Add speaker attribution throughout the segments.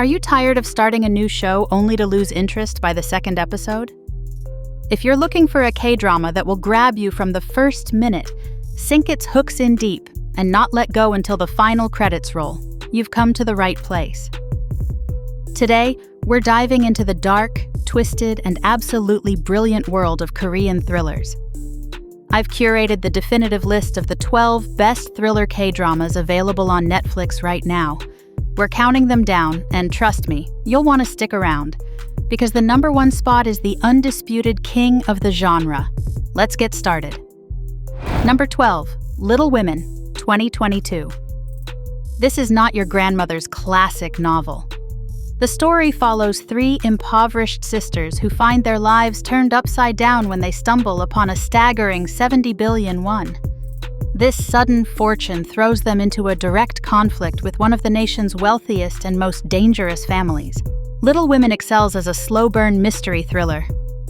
Speaker 1: Are you tired of starting a new show only to lose interest by the second episode? If you're looking for a K-drama that will grab you from the first minute, sink its hooks in deep, and not let go until the final credits roll, you've come to the right place. Today, we're diving into the dark, twisted, and absolutely brilliant world of Korean thrillers. I've curated the definitive list of the 12 best thriller K-dramas available on Netflix right now. We're counting them down, and trust me, you'll want to stick around, because the #1 spot is the undisputed king of the genre. Let's get started. Number 12, Little Women, 2022. This is not your grandmother's classic novel. The story follows 3 impoverished sisters who find their lives turned upside down when they stumble upon a staggering 70 billion won. This sudden fortune throws them into a direct conflict with one of the nation's wealthiest and most dangerous families. Little Women excels as a slow-burn mystery thriller.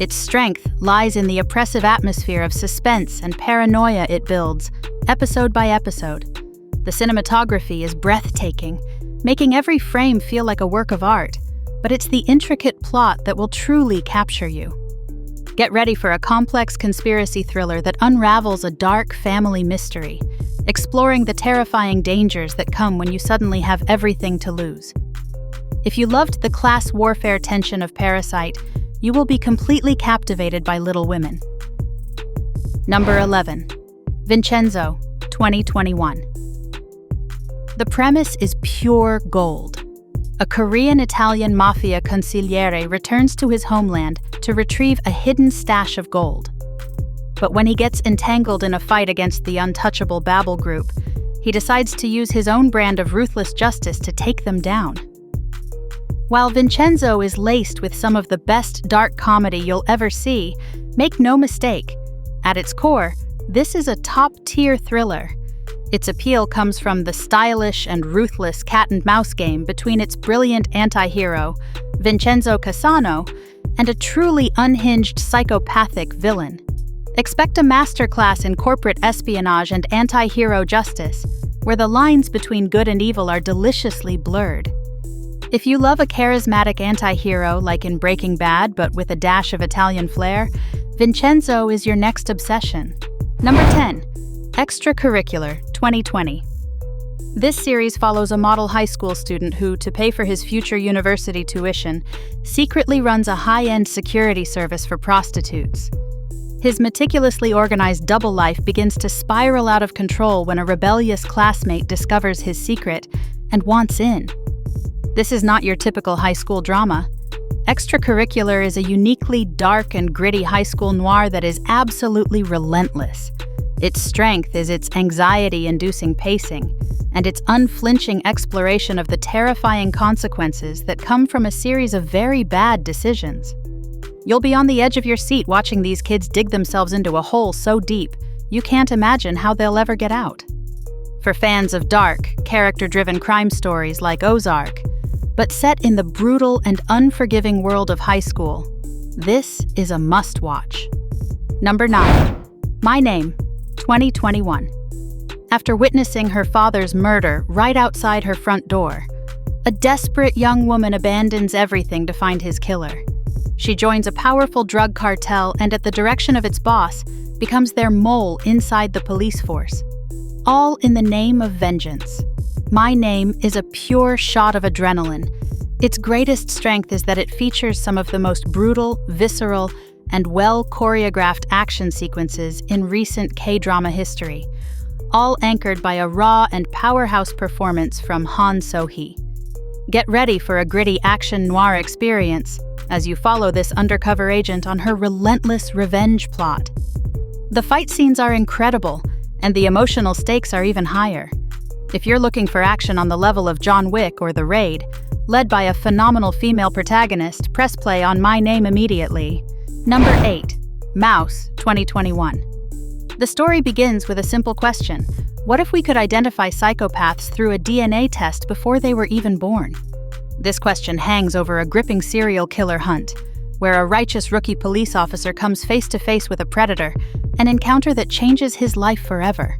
Speaker 1: Its strength lies in the oppressive atmosphere of suspense and paranoia it builds, episode by episode. The cinematography is breathtaking, making every frame feel like a work of art, but it's the intricate plot that will truly capture you. Get ready for a complex conspiracy thriller that unravels a dark family mystery, exploring the terrifying dangers that come when you suddenly have everything to lose. If you loved the class warfare tension of Parasite, you will be completely captivated by Little Women. Number 11, Vincenzo, 2021. The premise is pure gold. A Korean-Italian mafia consigliere returns to his homeland to retrieve a hidden stash of gold. But when he gets entangled in a fight against the untouchable Babel group, he decides to use his own brand of ruthless justice to take them down. While Vincenzo is laced with some of the best dark comedy you'll ever see, make no mistake, at its core, this is a top-tier thriller. Its appeal comes from the stylish and ruthless cat-and-mouse game between its brilliant anti-hero, Vincenzo Cassano, and a truly unhinged psychopathic villain. Expect a masterclass in corporate espionage and anti-hero justice, where the lines between good and evil are deliciously blurred. If you love a charismatic anti-hero like in Breaking Bad but with a dash of Italian flair, Vincenzo is your next obsession. Number 10. Extracurricular, 2020. This series follows a model high school student who, to pay for his future university tuition, secretly runs a high-end security service for prostitutes. His meticulously organized double life begins to spiral out of control when a rebellious classmate discovers his secret and wants in. This is not your typical high school drama. Extracurricular is a uniquely dark and gritty high school noir that is absolutely relentless. Its strength is its anxiety-inducing pacing, and its unflinching exploration of the terrifying consequences that come from a series of very bad decisions. You'll be on the edge of your seat watching these kids dig themselves into a hole so deep, you can't imagine how they'll ever get out. For fans of dark, character-driven crime stories like Ozark, but set in the brutal and unforgiving world of high school, this is a must-watch. Number 9. My Name, 2021. After witnessing her father's murder right outside her front door, a desperate young woman abandons everything to find his killer. She joins a powerful drug cartel and, at the direction of its boss, becomes their mole inside the police force. All in the name of vengeance. My Name is a pure shot of adrenaline. Its greatest strength is that it features some of the most brutal, visceral, and well-choreographed action sequences in recent K-drama history, all anchored by a raw and powerhouse performance from Han So-hee. Get ready for a gritty action noir experience as you follow this undercover agent on her relentless revenge plot. The fight scenes are incredible, and the emotional stakes are even higher. If you're looking for action on the level of John Wick or The Raid, led by a phenomenal female protagonist, press play on My Name immediately. Number 8. Mouse, 2021. The story begins with a simple question. What if we could identify psychopaths through a DNA test before they were even born? This question hangs over a gripping serial killer hunt, where a righteous rookie police officer comes face to face with a predator, an encounter that changes his life forever.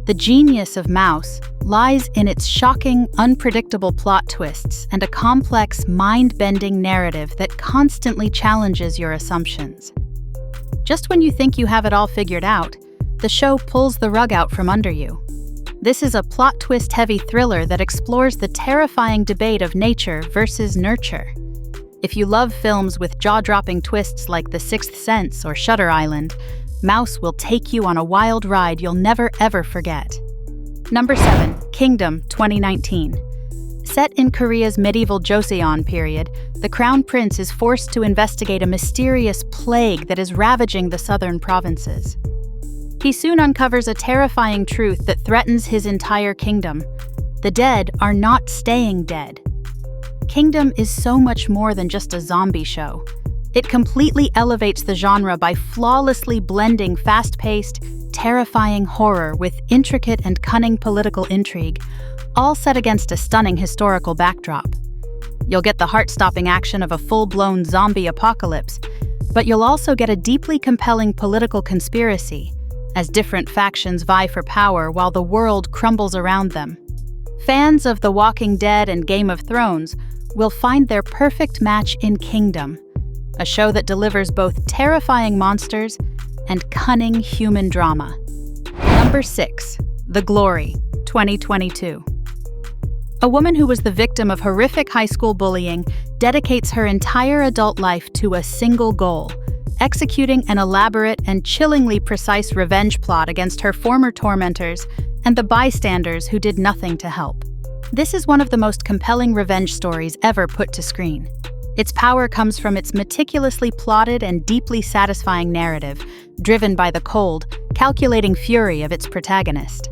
Speaker 1: The genius of Mouse lies in its shocking, unpredictable plot twists and a complex, mind-bending narrative that constantly challenges your assumptions. Just when you think you have it all figured out, the show pulls the rug out from under you. This is a plot twist-heavy thriller that explores the terrifying debate of nature versus nurture. If you love films with jaw-dropping twists like The Sixth Sense or Shutter Island, Mouse will take you on a wild ride you'll never ever forget. Number 7. Kingdom, 2019. Set in Korea's medieval Joseon period, the crown prince is forced to investigate a mysterious plague that is ravaging the southern provinces. He soon uncovers a terrifying truth that threatens his entire kingdom. The dead are not staying dead. Kingdom is so much more than just a zombie show. It completely elevates the genre by flawlessly blending fast-paced, terrifying horror with intricate and cunning political intrigue, all set against a stunning historical backdrop. You'll get the heart-stopping action of a full-blown zombie apocalypse, but you'll also get a deeply compelling political conspiracy, as different factions vie for power while the world crumbles around them. Fans of The Walking Dead and Game of Thrones will find their perfect match in Kingdom, a show that delivers both terrifying monsters and cunning human drama. Number 6. The Glory, 2022. A woman who was the victim of horrific high school bullying dedicates her entire adult life to a single goal: executing an elaborate and chillingly precise revenge plot against her former tormentors and the bystanders who did nothing to help. This is one of the most compelling revenge stories ever put to screen. Its power comes from its meticulously plotted and deeply satisfying narrative, driven by the cold, calculating fury of its protagonist.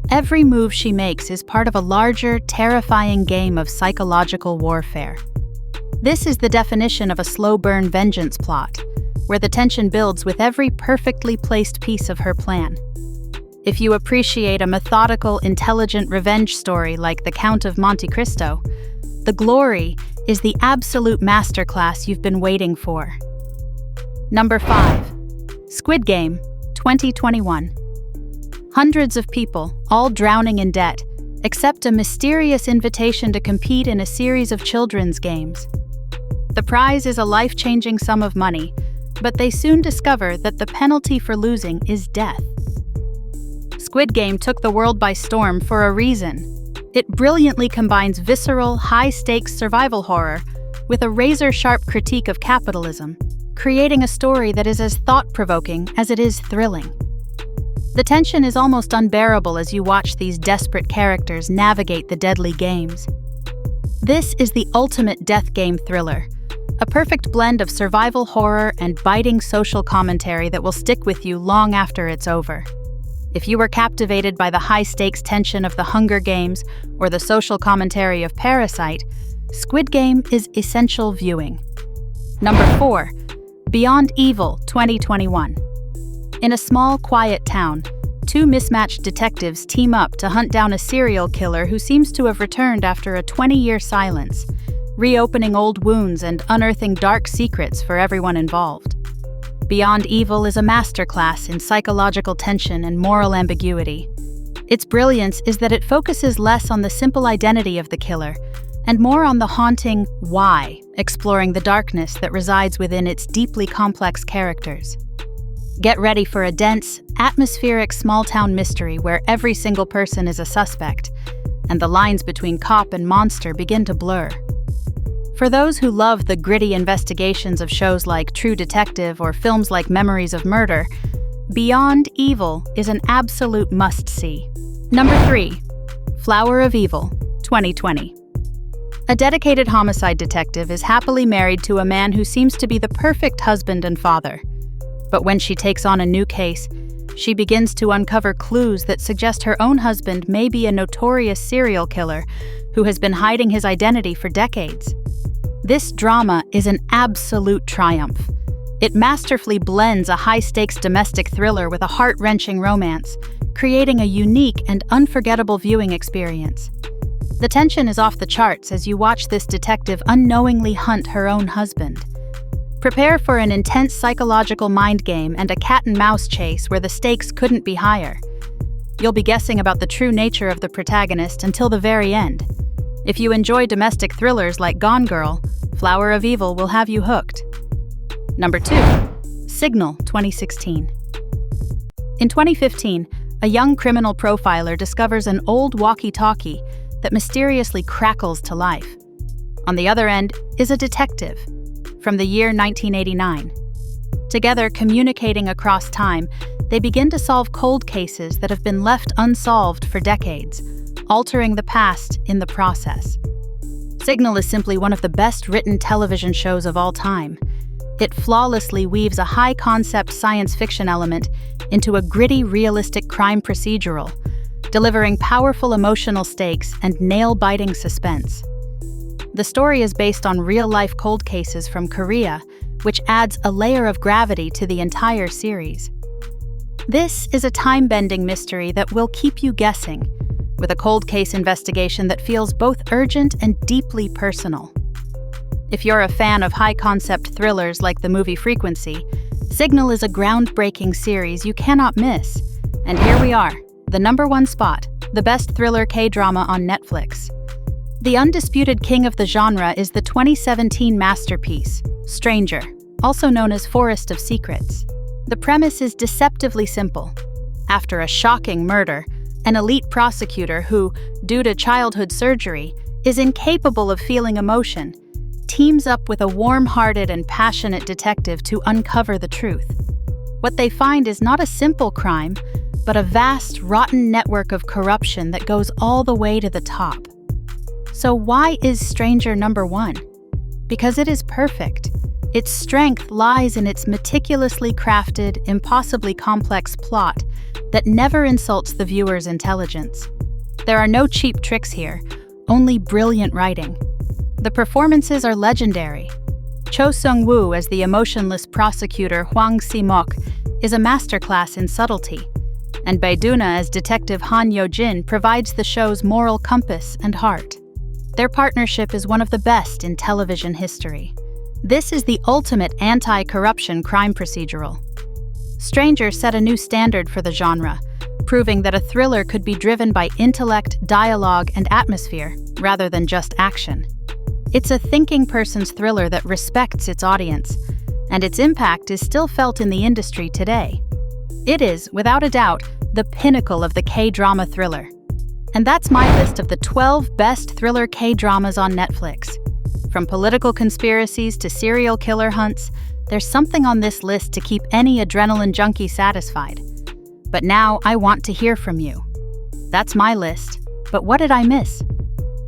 Speaker 1: Every move she makes is part of a larger, terrifying game of psychological warfare. This is the definition of a slow-burn vengeance plot, where the tension builds with every perfectly placed piece of her plan. If you appreciate a methodical, intelligent revenge story like The Count of Monte Cristo, The Glory is the absolute masterclass you've been waiting for. Number 5. Squid Game, 2021. Hundreds of people, all drowning in debt, accept a mysterious invitation to compete in a series of children's games. The prize is a life-changing sum of money, but they soon discover that the penalty for losing is death. Squid Game took the world by storm for a reason. It brilliantly combines visceral, high-stakes survival horror with a razor-sharp critique of capitalism, creating a story that is as thought-provoking as it is thrilling. The tension is almost unbearable as you watch these desperate characters navigate the deadly games. This is the ultimate death game thriller, a perfect blend of survival horror and biting social commentary that will stick with you long after it's over. If you were captivated by the high-stakes tension of The Hunger Games or the social commentary of Parasite, Squid Game is essential viewing. Number 4. Beyond Evil, 2021. In a small, quiet town, two mismatched detectives team up to hunt down a serial killer who seems to have returned after a 20-year silence, reopening old wounds and unearthing dark secrets for everyone involved. Beyond Evil is a masterclass in psychological tension and moral ambiguity. Its brilliance is that it focuses less on the simple identity of the killer and more on the haunting why, exploring the darkness that resides within its deeply complex characters. Get ready for a dense, atmospheric small-town mystery where every single person is a suspect, and the lines between cop and monster begin to blur. For those who love the gritty investigations of shows like True Detective or films like Memories of Murder, Beyond Evil is an absolute must-see. Number 3. Flower of Evil, 2020. A dedicated homicide detective is happily married to a man who seems to be the perfect husband and father. But when she takes on a new case, she begins to uncover clues that suggest her own husband may be a notorious serial killer who has been hiding his identity for decades. This drama is an absolute triumph. It masterfully blends a high-stakes domestic thriller with a heart-wrenching romance, creating a unique and unforgettable viewing experience. The tension is off the charts as you watch this detective unknowingly hunt her own husband. Prepare for an intense psychological mind game and a cat-and-mouse chase where the stakes couldn't be higher. You'll be guessing about the true nature of the protagonist until the very end. If you enjoy domestic thrillers like Gone Girl, Flower of Evil will have you hooked. Number 2. Signal, 2016. In 2015, a young criminal profiler discovers an old walkie-talkie that mysteriously crackles to life. On the other end is a detective from the year 1989. Together, communicating across time, they begin to solve cold cases that have been left unsolved for decades, altering the past in the process. Signal is simply one of the best-written television shows of all time. It flawlessly weaves a high-concept science fiction element into a gritty, realistic crime procedural, delivering powerful emotional stakes and nail-biting suspense. The story is based on real-life cold cases from Korea, which adds a layer of gravity to the entire series. This is a time-bending mystery that will keep you guessing, with a cold case investigation that feels both urgent and deeply personal. If you're a fan of high-concept thrillers like the movie Frequency, Signal is a groundbreaking series you cannot miss. And here we are, the #1 spot, the best thriller K-drama on Netflix. The undisputed king of the genre is the 2017 masterpiece, Stranger, also known as Forest of Secrets. The premise is deceptively simple. After a shocking murder, an elite prosecutor who, due to childhood surgery, is incapable of feeling emotion, teams up with a warm-hearted and passionate detective to uncover the truth. What they find is not a simple crime, but a vast, rotten network of corruption that goes all the way to the top. So why is Stranger #1? Because it is perfect. Its strength lies in its meticulously crafted, impossibly complex plot that never insults the viewer's intelligence. There are no cheap tricks here, only brilliant writing. The performances are legendary. Cho Sung-woo as the emotionless prosecutor Hwang Si-mok is a masterclass in subtlety, and Bae-duna as Detective Han Yo-jin provides the show's moral compass and heart. Their partnership is one of the best in television history. This is the ultimate anti-corruption crime procedural. Stranger set a new standard for the genre, proving that a thriller could be driven by intellect, dialogue, and atmosphere, rather than just action. It's a thinking person's thriller that respects its audience, and its impact is still felt in the industry today. It is, without a doubt, the pinnacle of the K-drama thriller. And that's my list of the 12 best thriller K-dramas on Netflix. From political conspiracies to serial killer hunts, there's something on this list to keep any adrenaline junkie satisfied. But now I want to hear from you. That's my list, but what did I miss?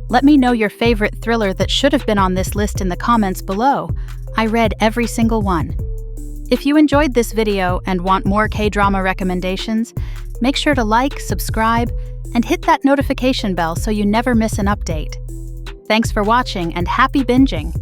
Speaker 1: Let me know your favorite thriller that should have been on this list in the comments below. I read every single one. If you enjoyed this video and want more K-drama recommendations, make sure to like, subscribe, and hit that notification bell so you never miss an update. Thanks for watching and happy binging!